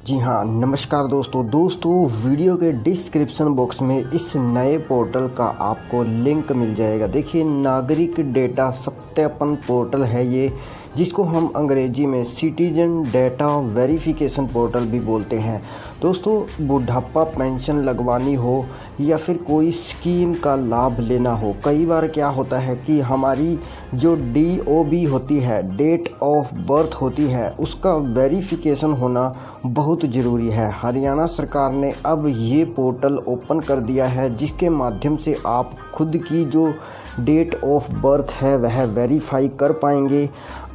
जी हाँ, नमस्कार दोस्तों वीडियो के डिस्क्रिप्शन बॉक्स में इस नए पोर्टल का आपको लिंक मिल जाएगा। देखिए, नागरिक डेटा सत्यापन पोर्टल है ये, जिसको हम अंग्रेजी में सिटीजन डेटा वेरिफिकेशन पोर्टल भी बोलते हैं। दोस्तों, बुढ़ापा पेंशन लगवानी हो या फिर कोई स्कीम का लाभ लेना हो, कई बार क्या होता है कि हमारी जो DOB होती है, डेट ऑफ बर्थ होती है, उसका वेरिफिकेशन होना बहुत ज़रूरी है। हरियाणा सरकार ने अब ये पोर्टल ओपन कर दिया है, जिसके माध्यम से आप खुद की जो डेट ऑफ बर्थ है वह वेरीफाई कर पाएंगे।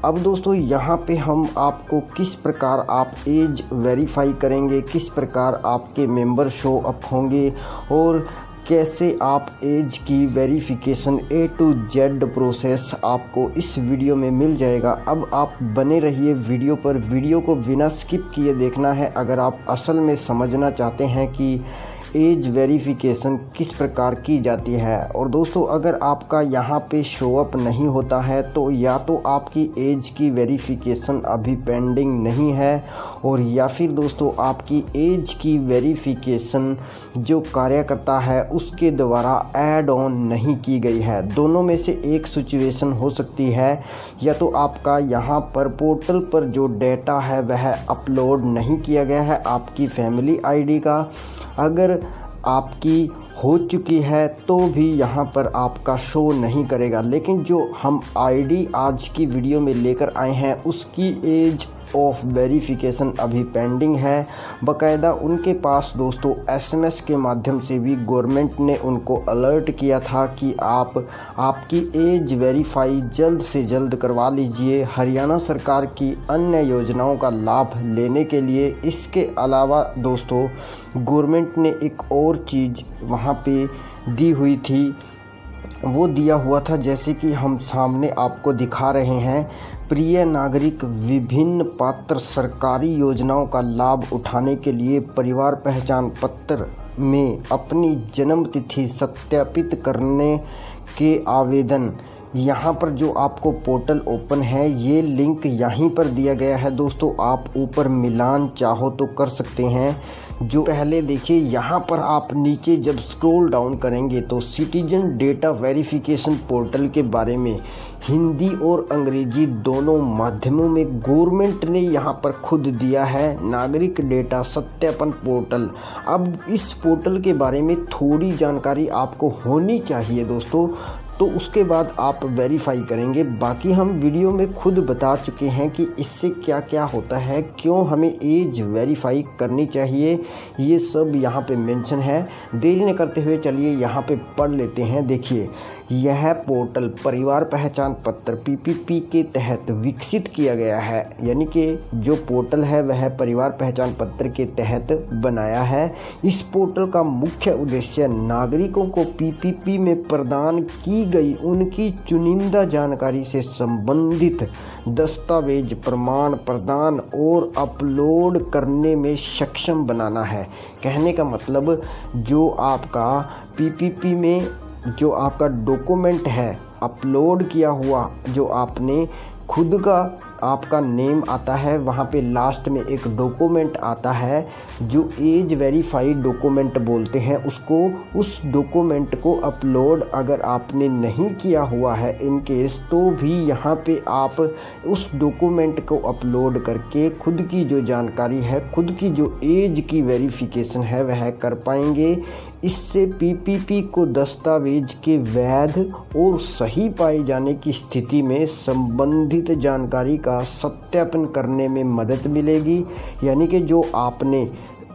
अब दोस्तों, यहाँ पे हम आपको किस प्रकार आप एज वेरीफाई करेंगे, किस प्रकार आपके मेंबर शो अप होंगे और कैसे आप एज की verification A to Z process आपको इस वीडियो में मिल जाएगा। अब आप बने रहिए वीडियो पर, वीडियो को बिना स्किप किए देखना है अगर आप असल में समझना चाहते हैं कि एज वेरिफिकेशन किस प्रकार की जाती है। और दोस्तों, अगर आपका यहाँ पे शो अप नहीं होता है तो या तो आपकी एज की वेरिफिकेशन अभी पेंडिंग नहीं है, और या फिर दोस्तों आपकी एज की वेरिफिकेशन जो कार्यकर्ता है उसके द्वारा ऐड ऑन नहीं की गई है। दोनों में से एक सिचुएशन हो सकती है। या तो आपका यहाँ पर पोर्टल पर जो डेटा है वह अपलोड नहीं किया गया है आपकी फैमिली ID का, अगर आपकी हो चुकी है तो भी यहाँ पर आपका शो नहीं करेगा। लेकिन जो हम ID आज की वीडियो में लेकर आए हैं उसकी एज ऑफ वेरिफिकेशन अभी पेंडिंग है। बाकायदा उनके पास दोस्तों SMS के माध्यम से भी गवर्नमेंट ने उनको अलर्ट किया था कि आप आपकी एज वेरीफाई जल्द से जल्द करवा लीजिए हरियाणा सरकार की अन्य योजनाओं का लाभ लेने के लिए। इसके अलावा दोस्तों, गवर्नमेंट ने एक और चीज़ वहाँ पे दी हुई थी, वो दिया हुआ था जैसे कि हम सामने आपको दिखा रहे हैं। प्रिय नागरिक, विभिन्न पात्र सरकारी योजनाओं का लाभ उठाने के लिए परिवार पहचान पत्र में अपनी जन्म तिथि सत्यापित करने के आवेदन, यहाँ पर जो आपको पोर्टल ओपन है ये लिंक यहीं पर दिया गया है दोस्तों। आप ऊपर मिलान चाहो तो कर सकते हैं। जो पहले देखिए, यहाँ पर आप नीचे जब स्क्रॉल डाउन करेंगे तो सिटीजन डेटा वेरिफिकेशन पोर्टल के बारे में हिंदी और अंग्रेजी दोनों माध्यमों में गवर्नमेंट ने यहाँ पर खुद दिया है, नागरिक डेटा सत्यापन पोर्टल। अब इस पोर्टल के बारे में थोड़ी जानकारी आपको होनी चाहिए दोस्तों, तो उसके बाद आप वेरीफाई करेंगे। बाकी हम वीडियो में खुद बता चुके हैं कि इससे क्या क्या होता है, क्यों हमें एज वेरीफाई करनी चाहिए, ये सब यहाँ पे मेंशन है। देरी न करते हुए चलिए यहाँ पे पढ़ लेते हैं। देखिए, यह पोर्टल परिवार पहचान पत्र PPP के तहत विकसित किया गया है, यानी कि जो पोर्टल है वह परिवार पहचान पत्र के तहत बनाया है। इस पोर्टल का मुख्य उद्देश्य नागरिकों को PPP में प्रदान की गई उनकी चुनिंदा जानकारी से संबंधित दस्तावेज प्रमाण प्रदान और अपलोड करने में सक्षम बनाना है। कहने का मतलब, जो आपका PPP में जो आपका डॉक्यूमेंट है अपलोड किया हुआ, जो आपने खुद का आपका नेम आता है, वहाँ पे लास्ट में एक डॉक्यूमेंट आता है जो एज वेरीफाइड डॉक्यूमेंट बोलते हैं उसको। उस डॉक्यूमेंट को अपलोड अगर आपने नहीं किया हुआ है इन केस, तो भी यहाँ पे आप उस डॉक्यूमेंट को अपलोड करके खुद की जो जानकारी है, खुद की जो एज की वेरिफिकेशन है वह कर पाएंगे। इससे PPP को दस्तावेज के वैध और सही पाए जाने की स्थिति में संबंधित जानकारी का सत्यापन करने में मदद मिलेगी। यानी कि जो आपने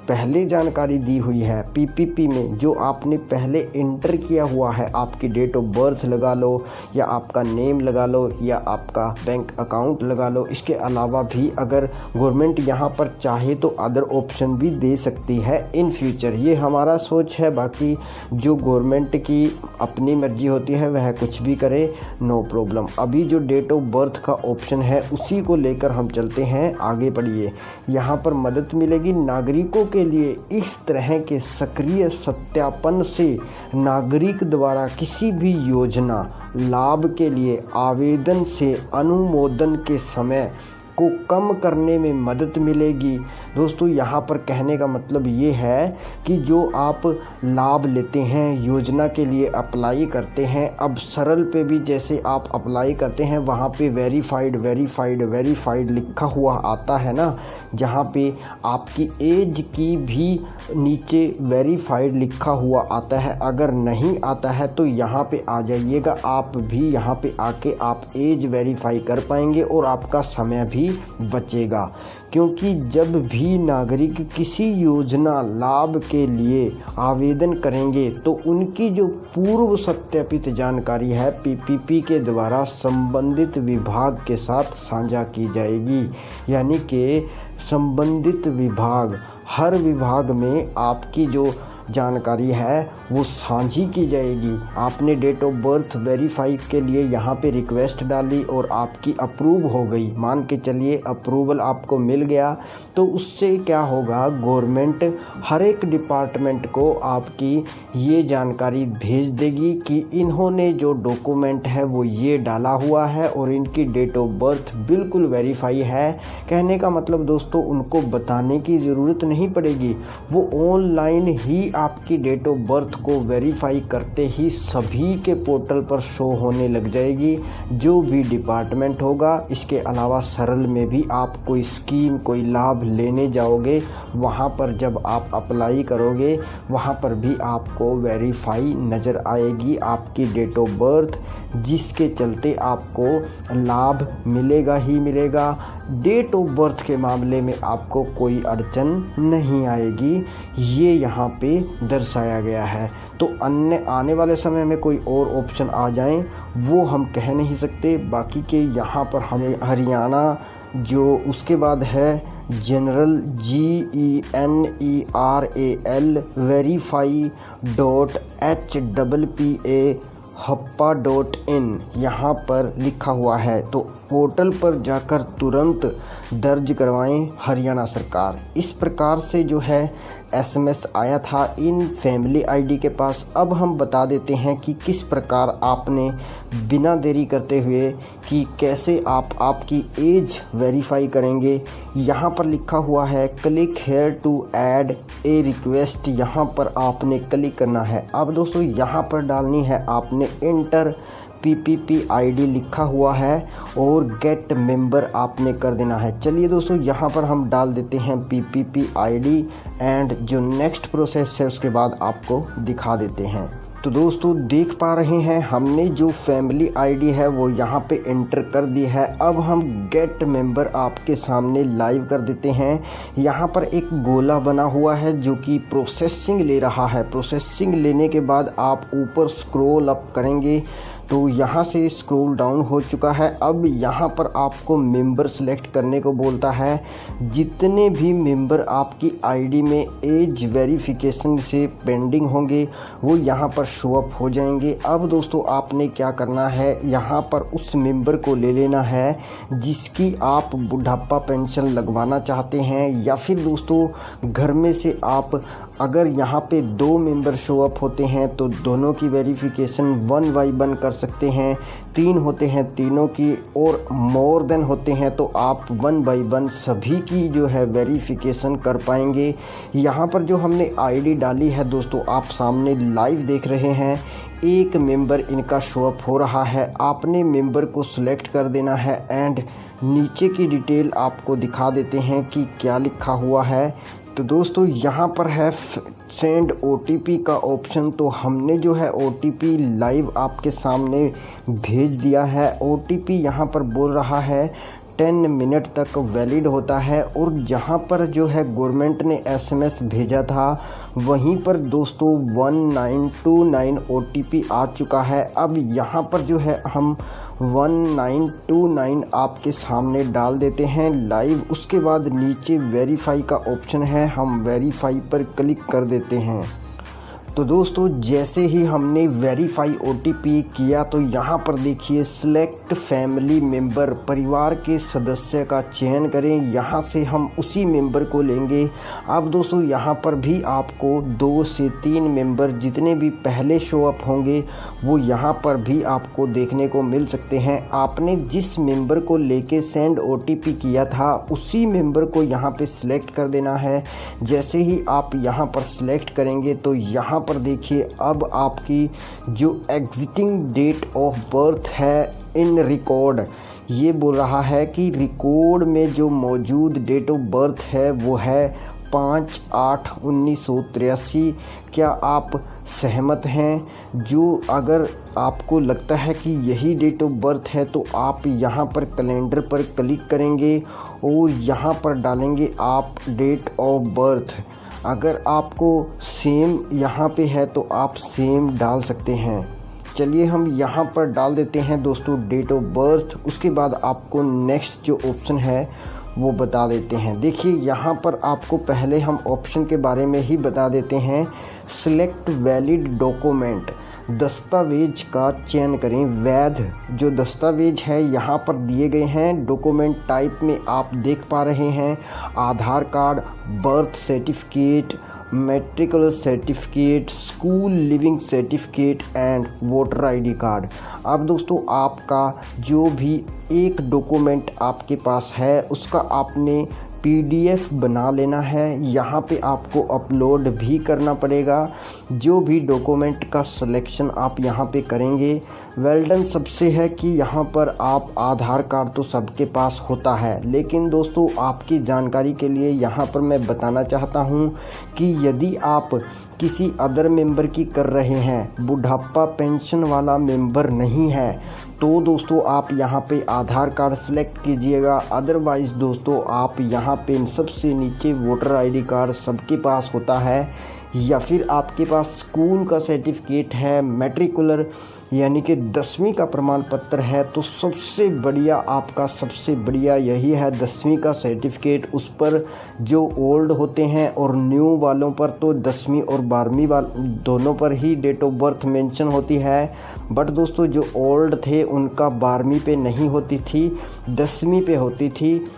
पहले जानकारी दी हुई है PPP में, जो आपने पहले इंटर किया हुआ है, आपकी डेट ऑफ बर्थ लगा लो या आपका नेम लगा लो या आपका बैंक अकाउंट लगा लो। इसके अलावा भी अगर गवर्नमेंट यहाँ पर चाहे तो अदर ऑप्शन भी दे सकती है इन फ्यूचर, ये हमारा सोच है। बाकी जो गवर्नमेंट की अपनी मर्जी होती है वह कुछ भी करे, नो प्रॉब्लम। अभी जो डेट ऑफ बर्थ का ऑप्शन है उसी को लेकर हम चलते हैं, आगे बढ़िए। यहाँ पर मदद मिलेगी नागरिकों के लिए। इस तरह के सक्रिय सत्यापन से नागरिक द्वारा किसी भी योजना लाभ के लिए आवेदन से अनुमोदन के समय को कम करने में मदद मिलेगी दोस्तों यहाँ पर कहने का मतलब ये है कि जो आप लाभ लेते हैं, योजना के लिए अप्लाई करते हैं, अब सरल पे भी जैसे आप अप्लाई करते हैं वहाँ पे वेरीफाइड वेरीफाइड वेरीफाइड लिखा हुआ आता है ना, जहाँ पे आपकी एज की भी नीचे वेरीफाइड लिखा हुआ आता है। अगर नहीं आता है तो यहाँ पे आ जाइएगा, आप भी यहाँ पे आके आप एज वेरीफाई कर पाएंगे और आपका समय भी बचेगा। क्योंकि जब भी नागरिक किसी योजना लाभ के लिए आवेदन करेंगे तो उनकी जो पूर्व सत्यापित जानकारी है पीपीपी के द्वारा संबंधित विभाग के साथ साझा की जाएगी। यानी कि संबंधित विभाग, हर विभाग में आपकी जो जानकारी है वो साझी की जाएगी। आपने डेट ऑफ बर्थ वेरीफाई के लिए यहाँ पे रिक्वेस्ट डाली और आपकी अप्रूव हो गई, मान के चलिए अप्रूवल आपको मिल गया, तो उससे क्या होगा, गवर्नमेंट हर एक डिपार्टमेंट को आपकी ये जानकारी भेज देगी कि इन्होंने जो डॉक्यूमेंट है वो ये डाला हुआ है और इनकी डेट ऑफ बर्थ बिल्कुल वेरीफाई है। कहने का मतलब दोस्तों उनको बताने की ज़रूरत नहीं पड़ेगी, वो ऑनलाइन ही आपकी डेट ऑफ बर्थ को वेरीफाई करते ही सभी के पोर्टल पर शो होने लग जाएगी, जो भी डिपार्टमेंट होगा। इसके अलावा सरल में भी आप कोई स्कीम, कोई लाभ लेने जाओगे, वहाँ पर जब आप अप्लाई करोगे वहाँ पर भी आपको वेरीफाई नज़र आएगी आपकी डेट ऑफ बर्थ, जिसके चलते आपको लाभ मिलेगा ही मिलेगा। डेट ऑफ बर्थ के मामले में आपको कोई अड़चन नहीं आएगी, ये यहाँ पे दर्शाया गया है। तो अन्य आने वाले समय में कोई और ऑप्शन आ जाएं वो हम कह नहीं सकते। बाकी के यहाँ पर हमें हरियाणा जो उसके बाद है जनरल GENERAL verify.HPPA यहाँ पर लिखा हुआ है, तो पोर्टल पर जाकर तुरंत दर्ज करवाएं हरियाणा सरकार। इस प्रकार से जो है SMS आया था इन फैमिली आईडी के पास। अब हम बता देते हैं कि किस प्रकार आपने बिना देरी करते हुए कि कैसे आप आपकी एज वेरीफाई करेंगे। यहाँ पर लिखा हुआ है click here to add a request, यहाँ पर आपने क्लिक करना है। अब दोस्तों यहाँ पर डालनी है आपने इंटर PPP ID लिखा हुआ है और गेट मेंबर आपने कर देना है। चलिए दोस्तों यहाँ पर हम डाल देते हैं PPP ID एंड जो नेक्स्ट प्रोसेस है उसके बाद आपको दिखा देते हैं। तो दोस्तों देख पा रहे हैं हमने जो फैमिली आईडी है वो यहाँ पे एंटर कर दी है। अब हम गेट मेंबर आपके सामने लाइव कर देते हैं। यहाँ पर एक गोला बना हुआ है जो कि प्रोसेसिंग ले रहा है। प्रोसेसिंग लेने के बाद आप ऊपर स्क्रॉल अप करेंगे तो यहाँ से स्क्रॉल डाउन हो चुका है। अब यहाँ पर आपको मेंबर सेलेक्ट करने को बोलता है। जितने भी मेंबर आपकी आईडी में एज वेरिफिकेशन से पेंडिंग होंगे वो यहाँ पर शो अप हो जाएंगे। अब दोस्तों आपने क्या करना है, यहाँ पर उस मेंबर को ले लेना है जिसकी आप बुढ़ापा पेंशन लगवाना चाहते हैं, या फिर दोस्तों घर में से आप अगर यहाँ पे 2 मेंबर शो अप होते हैं तो दोनों की वेरिफिकेशन 1 बाय 1 कर सकते हैं, 3 होते हैं तीनों की, और मोर देन होते हैं तो आप 1 बाय 1 सभी की जो है वेरिफिकेशन कर पाएंगे। यहाँ पर जो हमने आईडी डाली है दोस्तों आप सामने लाइव देख रहे हैं, एक मेंबर इनका शो अप हो रहा है। आपने मेंबर को सिलेक्ट कर देना है एंड नीचे की डिटेल आपको दिखा देते हैं कि क्या लिखा हुआ है। तो दोस्तों यहाँ पर है सेंड OTP का ऑप्शन, तो हमने जो है OTP लाइव आपके सामने भेज दिया है। OTP यहाँ पर बोल रहा है 10 मिनट तक वैलिड होता है, और जहाँ पर जो है गवर्नमेंट ने SMS भेजा था वहीं पर दोस्तों 1929 OTP आ चुका है। अब यहाँ पर जो है हम 1929 आपके सामने डाल देते हैं लाइव। उसके बाद नीचे वेरीफाई का ऑप्शन है, हम वेरीफाई पर क्लिक कर देते हैं। तो दोस्तों जैसे ही हमने वेरीफाई OTP किया तो यहाँ पर देखिए सिलेक्ट फैमिली मेंबर, परिवार के सदस्य का चयन करें। यहाँ से हम उसी मेंबर को लेंगे। अब दोस्तों यहाँ पर भी आपको 2 से 3 मेंबर जितने भी पहले शो अप होंगे वो यहाँ पर भी आपको देखने को मिल सकते हैं। आपने जिस मेंबर को लेके सेंड OTP किया था उसी मेंबर को यहाँ पे सिलेक्ट कर देना है। जैसे ही आप यहाँ पर सिलेक्ट करेंगे तो यहाँ पर देखिए अब आपकी जो एग्जिटिंग डेट ऑफ बर्थ है इन रिकॉर्ड, ये बोल रहा है कि रिकॉर्ड में जो मौजूद डेट ऑफ बर्थ है वो है 5/8/1983। क्या आप सहमत हैं? जो अगर आपको लगता है कि यही डेट ऑफ बर्थ है तो आप यहाँ पर कैलेंडर पर क्लिक करेंगे और यहाँ पर डालेंगे आप डेट ऑफ बर्थ। अगर आपको सेम यहाँ पे है तो आप सेम डाल सकते हैं। चलिए हम यहाँ पर डाल देते हैं दोस्तों डेट ऑफ बर्थ। उसके बाद आपको नेक्स्ट जो ऑप्शन है वो बता देते हैं। देखिए यहाँ पर आपको पहले हम ऑप्शन के बारे में ही बता देते हैं। सिलेक्ट वैलिड डॉक्यूमेंट, दस्तावेज का चयन करें। वैध जो दस्तावेज है यहाँ पर दिए गए हैं। डॉक्यूमेंट टाइप में आप देख पा रहे हैं Aadhaar card, birth certificate, matricular certificate, school leaving certificate and voter ID card. अब दोस्तों आपका जो भी एक डॉक्यूमेंट आपके पास है उसका आपने PDF बना लेना है। यहाँ पे आपको अपलोड भी करना पड़ेगा। जो भी डॉक्यूमेंट का सिलेक्शन आप यहाँ पे करेंगे, वेल डन सबसे है कि यहाँ पर आप आधार कार्ड तो सबके पास होता है, लेकिन दोस्तों आपकी जानकारी के लिए यहाँ पर मैं बताना चाहता हूँ कि यदि आप किसी अदर मेंबर की कर रहे हैं, बुढ़ापा पेंशन वाला मेंबर नहीं है, तो दोस्तों आप यहाँ पे आधार कार्ड सेलेक्ट कीजिएगा। अदरवाइज़ दोस्तों आप यहाँ पे सबसे नीचे वोटर ID कार्ड सबके पास होता है, या फिर आपके पास स्कूल का सर्टिफिकेट है, मैट्रिकुलर यानी कि 10वीं का प्रमाण पत्र है, तो सबसे बढ़िया आपका सबसे बढ़िया यही है 10वीं का सर्टिफिकेट। उस पर जो ओल्ड होते हैं और न्यू वालों पर तो 10वीं और 12वीं दोनों पर ही डेट ऑफ बर्थ मेंशन होती है। बट दोस्तों जो ओल्ड थे उनका 12वीं पे नहीं होती थी, 10वीं पे होती थी।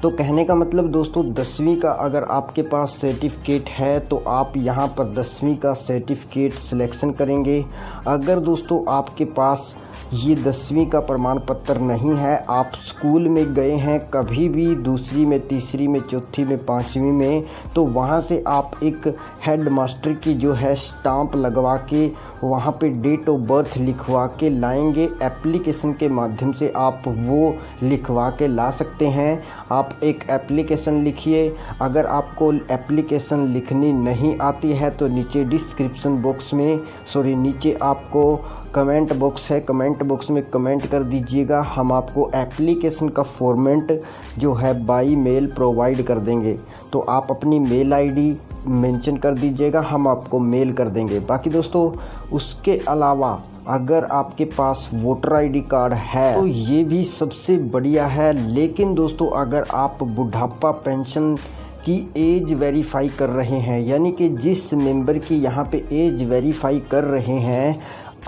तो कहने का मतलब दोस्तों 10वीं का अगर आपके पास सर्टिफिकेट है तो आप यहाँ पर 10वीं का सर्टिफिकेट सिलेक्शन करेंगे। अगर दोस्तों आपके पास ये 10वीं का प्रमाण पत्र नहीं है, आप स्कूल में गए हैं कभी भी, दूसरी में, तीसरी में, चौथी में, 5वीं में, तो वहाँ से आप एक हेड मास्टर की जो है स्टाम्प लगवा के वहाँ पे डेट ऑफ बर्थ लिखवा के लाएंगे। एप्लीकेशन के माध्यम से आप वो लिखवा के ला सकते हैं। आप एक एप्लीकेशन लिखिए। अगर आपको एप्लीकेशन लिखनी नहीं आती है तो नीचे डिस्क्रिप्शन बॉक्स में नीचे आपको कमेंट बॉक्स है, कमेंट बॉक्स में कमेंट कर दीजिएगा। हम आपको एप्लीकेशन का फॉर्मेट जो है बाई मेल प्रोवाइड कर देंगे। तो आप अपनी मेल ID मेंशन कर दीजिएगा, हम आपको मेल कर देंगे। बाकी दोस्तों उसके अलावा अगर आपके पास वोटर ID कार्ड है तो ये भी सबसे बढ़िया है। लेकिन दोस्तों अगर आप बुढ़ापा पेंशन की एज वेरीफाई कर रहे हैं, यानी कि जिस मेंबर की यहाँ पे एज वेरीफाई कर रहे हैं,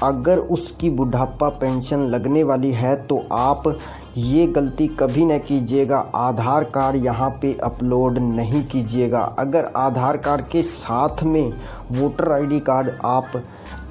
अगर उसकी बुढ़ापा पेंशन लगने वाली है तो आप ये गलती कभी न कीजिएगा, आधार कार्ड यहाँ पे अपलोड नहीं कीजिएगा। अगर आधार कार्ड के साथ में वोटर ID कार्ड आप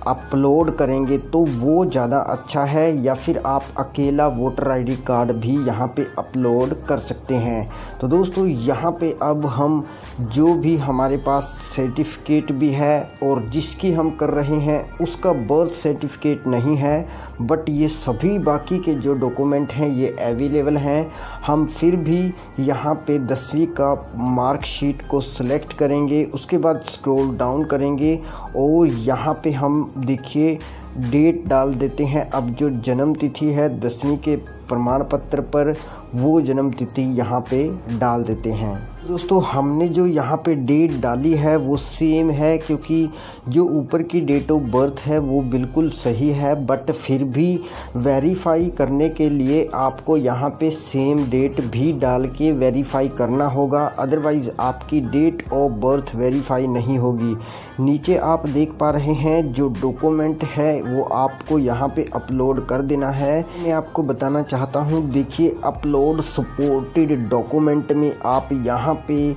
अपलोड करेंगे तो वो ज़्यादा अच्छा है, या फिर आप अकेला वोटर ID कार्ड भी यहाँ पे अपलोड कर सकते हैं। तो दोस्तों यहाँ पे अब हम जो भी हमारे पास सर्टिफिकेट भी है और जिसकी हम कर रहे हैं उसका बर्थ सर्टिफिकेट नहीं है, बट ये सभी बाकी के जो डॉक्यूमेंट हैं ये अवेलेबल हैं। हम फिर भी यहाँ पे 10वीं का मार्कशीट को सिलेक्ट करेंगे। उसके बाद स्क्रॉल डाउन करेंगे और यहाँ पे हम देखिए डेट डाल देते हैं। अब जो जन्म तिथि है 10वीं के प्रमाण पत्र पर वो जन्म तिथि यहाँ पे डाल देते हैं। दोस्तों हमने जो यहाँ पे डेट डाली है वो सेम है, क्योंकि जो ऊपर की डेट ऑफ बर्थ है वो बिल्कुल सही है, बट फिर भी वेरीफाई करने के लिए आपको यहाँ पे सेम डेट भी डाल के वेरीफाई करना होगा, अदरवाइज़ आपकी डेट ऑफ बर्थ वेरीफाई नहीं होगी। नीचे आप देख पा रहे हैं जो डॉक्यूमेंट है वो आपको यहाँ पे अपलोड कर देना है। मैं आपको बताना चाहता हूँ, देखिए अपलोड सपोर्टेड डॉक्यूमेंट में आप यहाँ पे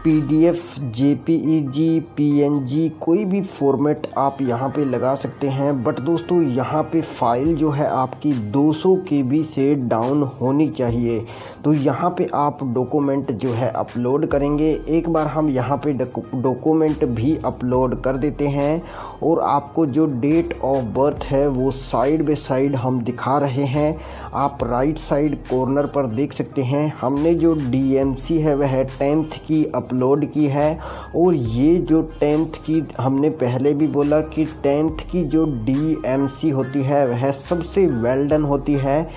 PDF, JPEG, PNG कोई भी फॉर्मेट आप यहाँ पे लगा सकते हैं, बट दोस्तों यहाँ पे फाइल जो है आपकी 200 KB से डाउन होनी चाहिए। तो यहाँ पे आप डॉक्यूमेंट जो है अपलोड करेंगे। एक बार हम यहाँ पे डॉक्यूमेंट भी अपलोड कर देते हैं और आपको जो डेट ऑफ बर्थ है वो साइड बाय साइड हम दिखा रहे हैं। आप राइट साइड कॉर्नर पर देख सकते हैं हमने जो DMC है वह 10th की अपलोड की है, और ये जो 10th की हमने पहले भी बोला कि 10th की जो DMC होती है वह सबसे वेल डन होती है,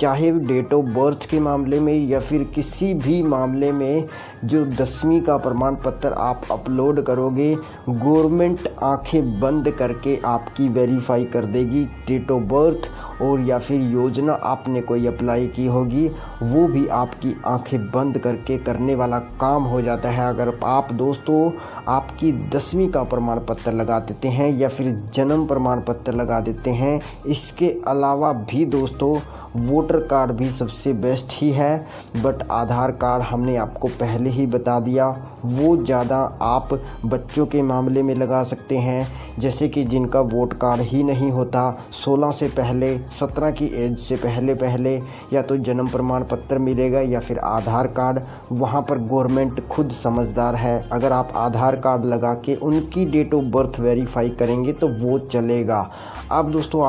चाहे डेट ऑफ बर्थ के मामले में या फिर किसी भी मामले में। जो 10वीं का प्रमाण पत्र आप अपलोड करोगे, गवर्नमेंट आंखें बंद करके आपकी वेरीफाई कर देगी। डेट ऑफ बर्थ और या फिर योजना आपने कोई अप्लाई की होगी वो भी आपकी आंखें बंद करके करने वाला काम हो जाता है, अगर आप दोस्तों आपकी 10वीं का प्रमाण पत्र लगा देते हैं या फिर जन्म प्रमाण पत्र लगा देते हैं। इसके अलावा भी दोस्तों वोटर कार्ड भी सबसे बेस्ट ही है, बट आधार कार्ड हमने आपको पहले ही बता दिया, वो ज़्यादा आप बच्चों के मामले में लगा सकते हैं, जैसे कि जिनका वोट कार्ड ही नहीं होता 16 से पहले, 17 की एज से पहले या तो जन्म प्रमाण पत्र मिलेगा या फिर आधार कार्ड। वहाँ पर गवर्नमेंट खुद समझदार है, अगर आप आधार कार्ड लगा के उनकी डेट ऑफ बर्थ वेरीफाई करेंगे तो वो चलेगा। अब दोस्तों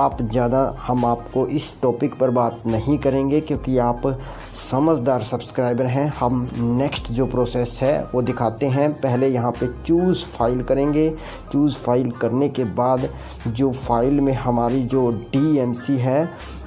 हम आपको इस टॉपिक पर बात नहीं करेंगे क्योंकि आप समझदार सब्सक्राइबर हैं। हम नेक्स्ट जो प्रोसेस है वो दिखाते हैं। पहले यहाँ पे चूज़ फाइल करेंगे। चूज़ फाइल करने के बाद जो फाइल में हमारी जो DMC है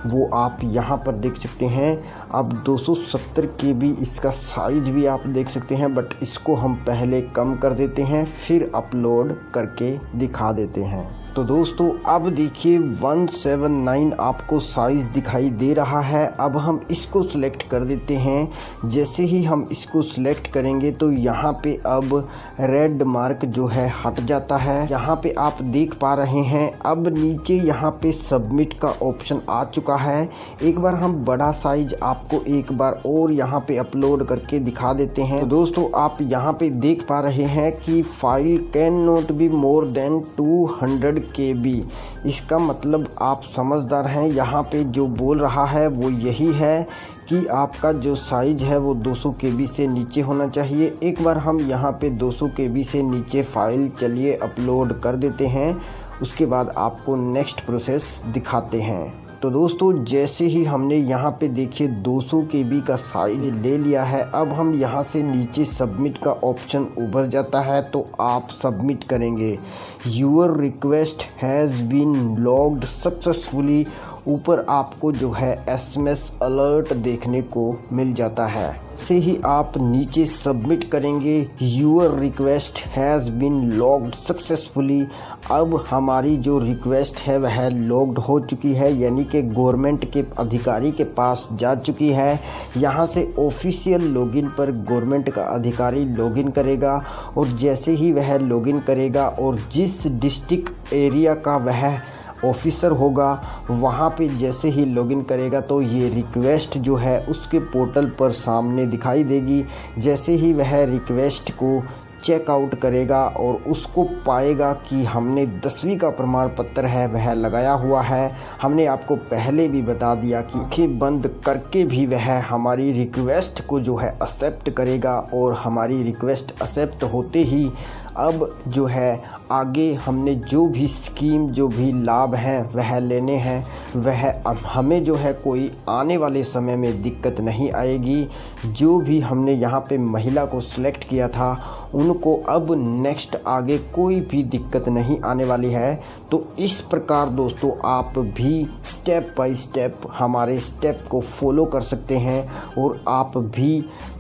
वो आप यहाँ पर देख सकते हैं। अब 270 KB इसका साइज़ भी आप देख सकते हैं, बट इसको हम पहले कम कर देते हैं फिर अपलोड करके दिखा देते हैं। तो दोस्तों अब देखिए 179 आपको साइज़ दिखाई दे रहा है। अब हम इसको सिलेक्ट कर देते हैं। जैसे ही हम इसको सिलेक्ट करेंगे तो यहाँ पे अब रेड मार्क जो है हट जाता है। यहाँ पे आप देख पा रहे हैं अब नीचे यहाँ पे सबमिट का ऑप्शन आ चुका है। एक बार हम बड़ा साइज आपको एक बार और यहाँ पे अपलोड करके दिखा देते हैं। तो दोस्तों आप यहाँ पे देख पा रहे हैं कि file can not be more than 200 KB। इसका मतलब आप समझदार हैं, यहाँ पे जो बोल रहा है वो यही है कि आपका जो साइज़ है वो 200 KB से नीचे होना चाहिए। एक बार हम यहाँ पे 200 KB से नीचे फाइल चलिए अपलोड कर देते हैं, उसके बाद आपको नेक्स्ट प्रोसेस दिखाते हैं। तो दोस्तों जैसे ही हमने यहाँ पे देखिए 200 KB का साइज ले लिया है, अब हम यहाँ से नीचे सबमिट का ऑप्शन उभर जाता है तो आप सबमिट करेंगे। Your request has been logged successfully. ऊपर आपको जो है SMS अलर्ट देखने को मिल जाता है। से ही आप नीचे सबमिट करेंगे your request has been logged successfully. अब हमारी जो रिक्वेस्ट है वह लॉग्ड हो चुकी है, यानी कि गवर्नमेंट के अधिकारी के पास जा चुकी है। यहाँ से ऑफिशियल लॉगिन पर गवर्नमेंट का अधिकारी लॉगिन करेगा, और जैसे ही वह लॉगिन करेगा और जिस डिस्ट्रिक्ट एरिया का वह ऑफिसर होगा वहाँ पे जैसे ही लॉगिन करेगा तो ये रिक्वेस्ट जो है उसके पोर्टल पर सामने दिखाई देगी। जैसे ही वह रिक्वेस्ट को चेकआउट करेगा और उसको पाएगा कि हमने 10वीं का प्रमाण पत्र है वह लगाया हुआ है। हमने आपको पहले भी बता दिया कि आंखें बंद करके भी वह हमारी रिक्वेस्ट को जो है एक्सेप्ट करेगा, और हमारी रिक्वेस्ट एक्सेप्ट होते ही अब जो है आगे हमने जो भी स्कीम जो भी लाभ हैं वह लेने हैं, वह हमें जो है कोई आने वाले समय में दिक्कत नहीं आएगी। जो भी हमने यहाँ पे महिला को सिलेक्ट किया था उनको अब नेक्स्ट आगे कोई भी दिक्कत नहीं आने वाली है। तो इस प्रकार दोस्तों आप भी स्टेप बाय स्टेप हमारे स्टेप को फॉलो कर सकते हैं और आप भी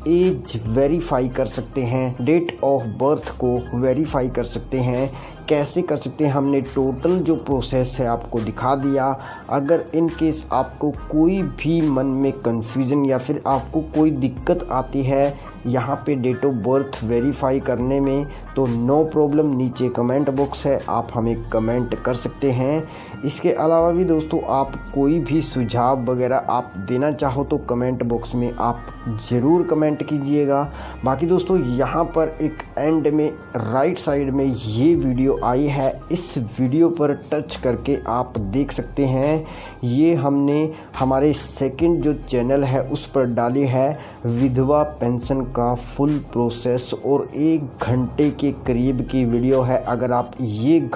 एज वेरीफाई कर सकते हैं, डेट ऑफ बर्थ को वेरीफाई कर सकते हैं। कैसे कर सकते हैं, हमने टोटल जो प्रोसेस है आपको दिखा दिया। अगर इन केस आपको कोई भी मन में कन्फ्यूज़न या फिर आपको कोई दिक्कत आती है यहाँ पे डेट ऑफ बर्थ वेरीफाई करने में, तो नो प्रॉब्लम, नीचे कमेंट बॉक्स है, आप हमें कमेंट कर सकते हैं। इसके अलावा भी दोस्तों आप कोई भी सुझाव वगैरह आप देना चाहो तो कमेंट बॉक्स में आप ज़रूर कमेंट कीजिएगा। बाकी दोस्तों यहाँ पर एक एंड में राइट साइड में ये वीडियो आई है, इस वीडियो पर टच करके आप देख सकते हैं। ये हमने हमारे सेकंड जो चैनल है उस पर डाली है विधवा पेंशन का फुल प्रोसेस, और 1 घंटे के करीब की वीडियो है। अगर आप ये एक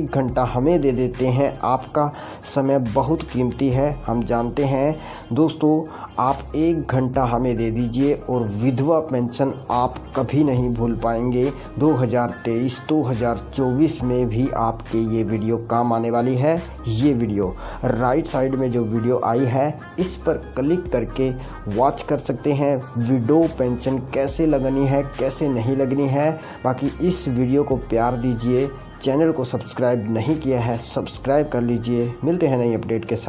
घंटा हमें दे देते हैं, आपका समय बहुत कीमती है, हम जानते हैं दोस्तों। आप 1 घंटा हमें दे दीजिए और विधवा पेंशन आप कभी नहीं भूल पाएंगे। 2023-2024 में भी आपके ये वीडियो काम आने वाली है। ये वीडियो राइट साइड में जो वीडियो आई है इस पर क्लिक करके वॉच कर सकते हैं, विडो पेंशन कैसे लगनी है कैसे नहीं लगनी है। बाकी इस वीडियो को प्यार दीजिए, चैनल को सब्सक्राइब नहीं किया है सब्सक्राइब कर लीजिए। मिलते हैं नई अपडेट के साथ।